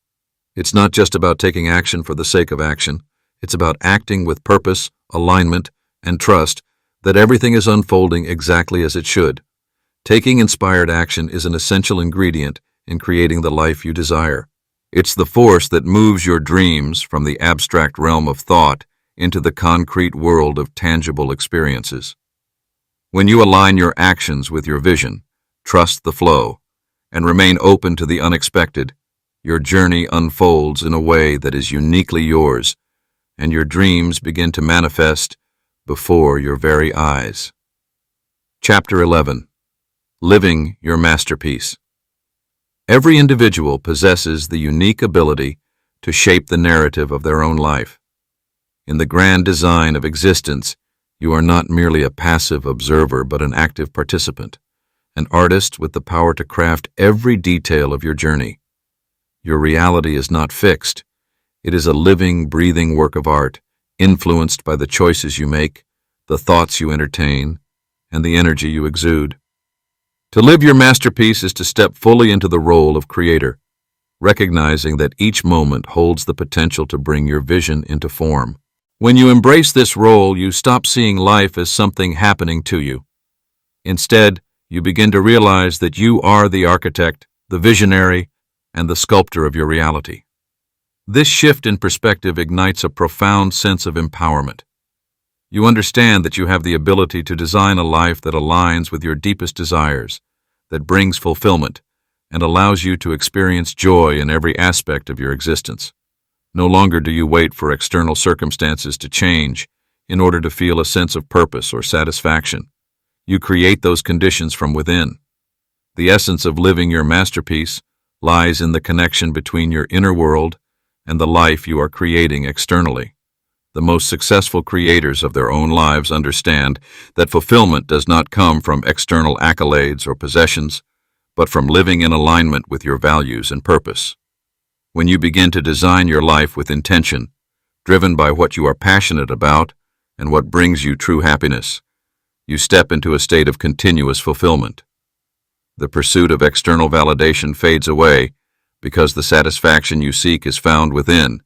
It's not just about taking action for the sake of action. It's about acting with purpose, alignment, and trust that everything is unfolding exactly as it should. Taking inspired action is an essential ingredient in creating the life you desire. It's the force that moves your dreams from the abstract realm of thought into the concrete world of tangible experiences. When you align your actions with your vision, trust the flow, and remain open to the unexpected, your journey unfolds in a way that is uniquely yours, and your dreams begin to manifest before your very eyes. Chapter 11. Living Your Masterpiece. Every individual possesses the unique ability to shape the narrative of their own life. In the grand design of existence, you are not merely a passive observer but an active participant, an artist with the power to craft every detail of your journey. Your reality is not fixed. It is a living, breathing work of art, influenced by the choices you make, the thoughts you entertain, and the energy you exude. To live your masterpiece is to step fully into the role of creator, recognizing that each moment holds the potential to bring your vision into form. When you embrace this role, you stop seeing life as something happening to you. Instead, you begin to realize that you are the architect, the visionary, and the sculptor of your reality. This shift in perspective ignites a profound sense of empowerment. You understand that you have the ability to design a life that aligns with your deepest desires, that brings fulfillment, and allows you to experience joy in every aspect of your existence. No longer do you wait for external circumstances to change in order to feel a sense of purpose or satisfaction. You create those conditions from within. The essence of living your masterpiece lies in the connection between your inner world and the life you are creating externally. The most successful creators of their own lives understand that fulfillment does not come from external accolades or possessions, but from living in alignment with your values and purpose. When you begin to design your life with intention, driven by what you are passionate about and what brings you true happiness, you step into a state of continuous fulfillment. The pursuit of external validation fades away because the satisfaction you seek is found within,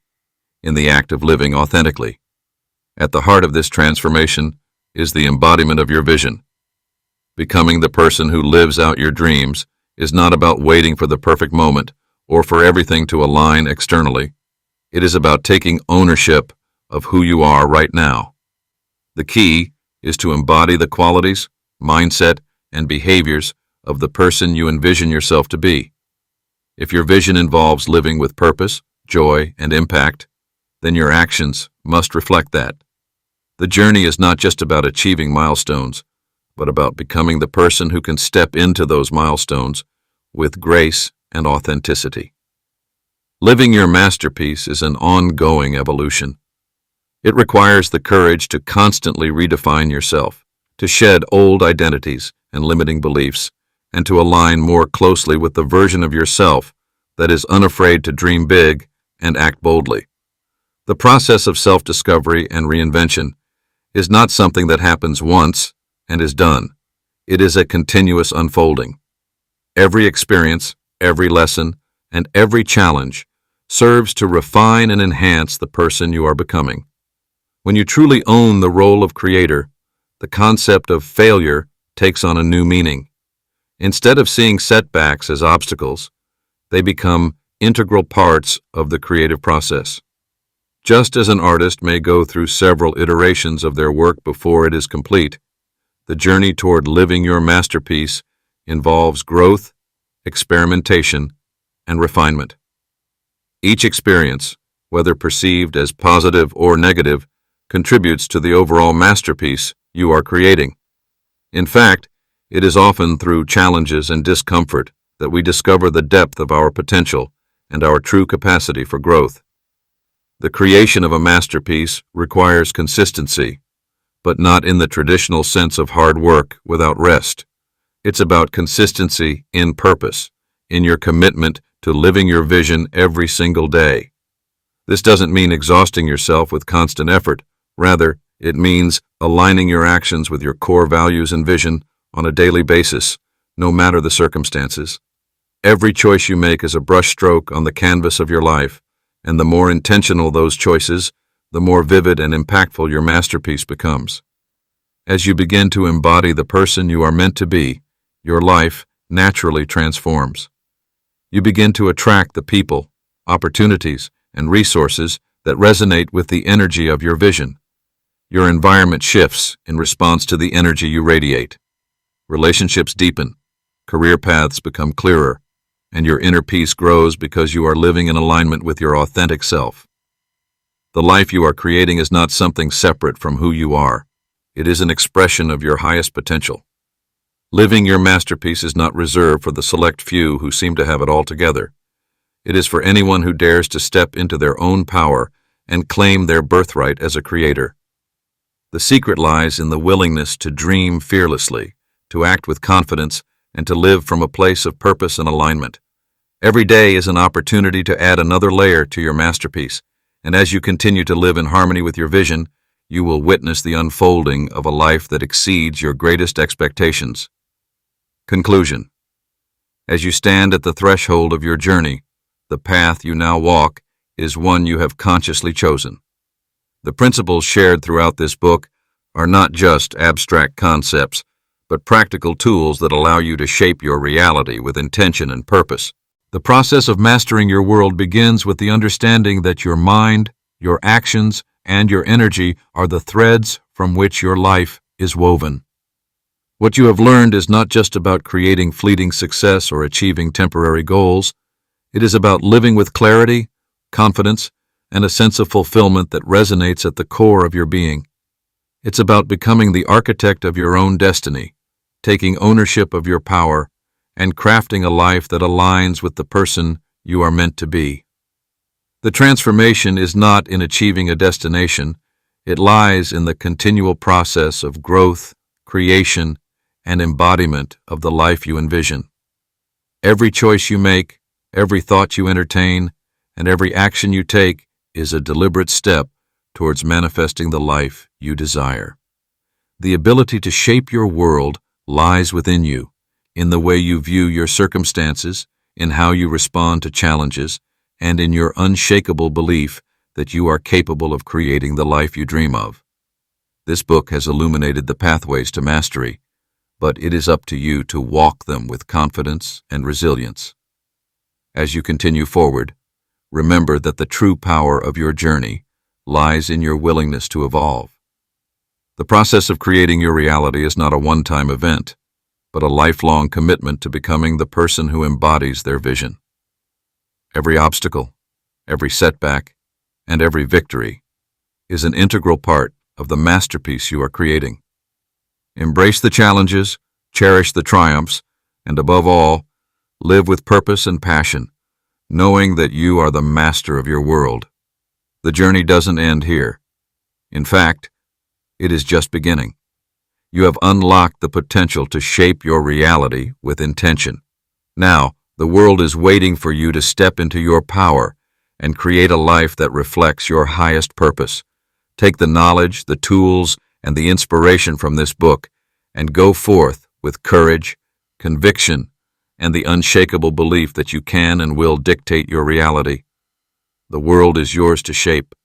in the act of living authentically. At the heart of this transformation is the embodiment of your vision. Becoming the person who lives out your dreams is not about waiting for the perfect moment or for everything to align externally. It is about taking ownership of who you are right now. The key is to embody the qualities, mindset, and behaviors of the person you envision yourself to be. If your vision involves living with purpose, joy, and impact, then your actions must reflect that. The journey is not just about achieving milestones, but about becoming the person who can step into those milestones with grace and authenticity. Living your masterpiece is an ongoing evolution. It requires the courage to constantly redefine yourself, to shed old identities and limiting beliefs, and to align more closely with the version of yourself that is unafraid to dream big and act boldly. The process of self-discovery and reinvention is not something that happens once and is done. It is a continuous unfolding. Every experience, every lesson, and every challenge serves to refine and enhance the person you are becoming. When you truly own the role of creator, the concept of failure takes on a new meaning. Instead of seeing setbacks as obstacles, they become integral parts of the creative process. Just as an artist may go through several iterations of their work before it is complete, the journey toward living your masterpiece involves growth, experimentation, and refinement. Each experience, whether perceived as positive or negative, contributes to the overall masterpiece you are creating. In fact, it is often through challenges and discomfort that we discover the depth of our potential and our true capacity for growth. The creation of a masterpiece requires consistency, but not in the traditional sense of hard work without rest. It's about consistency in purpose, in your commitment to living your vision every single day. This doesn't mean exhausting yourself with constant effort. Rather, it means aligning your actions with your core values and vision on a daily basis, no matter the circumstances. Every choice you make is a brushstroke on the canvas of your life, and the more intentional those choices, the more vivid and impactful your masterpiece becomes. As you begin to embody the person you are meant to be, your life naturally transforms. You begin to attract the people, opportunities, and resources that resonate with the energy of your vision. Your environment shifts in response to the energy you radiate. Relationships deepen, career paths become clearer, and your inner peace grows because you are living in alignment with your authentic self. The life you are creating is not something separate from who you are. It is an expression of your highest potential. Living your masterpiece is not reserved for the select few who seem to have it all together. It is for anyone who dares to step into their own power and claim their birthright as a creator. The secret lies in the willingness to dream fearlessly, to act with confidence, and to live from a place of purpose and alignment. Every day is an opportunity to add another layer to your masterpiece, and as you continue to live in harmony with your vision, you will witness the unfolding of a life that exceeds your greatest expectations. Conclusion. As you stand at the threshold of your journey, the path you now walk is one you have consciously chosen. The principles shared throughout this book are not just abstract concepts, but practical tools that allow you to shape your reality with intention and purpose. The process of mastering your world begins with the understanding that your mind, your actions, and your energy are the threads from which your life is woven. What you have learned is not just about creating fleeting success or achieving temporary goals. It is about living with clarity, confidence, and a sense of fulfillment that resonates at the core of your being. It's about becoming the architect of your own destiny, taking ownership of your power, and crafting a life that aligns with the person you are meant to be. The transformation is not in achieving a destination. It lies in the continual process of growth, creation, and embodiment of the life you envision. Every choice you make, every thought you entertain, and every action you take is a deliberate step towards manifesting the life you desire. The ability to shape your world lies within you, in the way you view your circumstances, in how you respond to challenges, and in your unshakable belief that you are capable of creating the life you dream of. This book has illuminated the pathways to mastery, but it is up to you to walk them with confidence and resilience. As you continue forward, remember that the true power of your journey lies in your willingness to evolve. The process of creating your reality is not a one-time event, but a lifelong commitment to becoming the person who embodies their vision. Every obstacle, every setback, and every victory is an integral part of the masterpiece you are creating. Embrace the challenges, cherish the triumphs, and above all, live with purpose and passion, knowing that you are the master of your world. The journey doesn't end here. In fact, it is just beginning. You have unlocked the potential to shape your reality with intention. Now, the world is waiting for you to step into your power and create a life that reflects your highest purpose. Take the knowledge, the tools, and the inspiration from this book and go forth with courage, conviction, and the unshakable belief that you can and will dictate your reality. The world is yours to shape,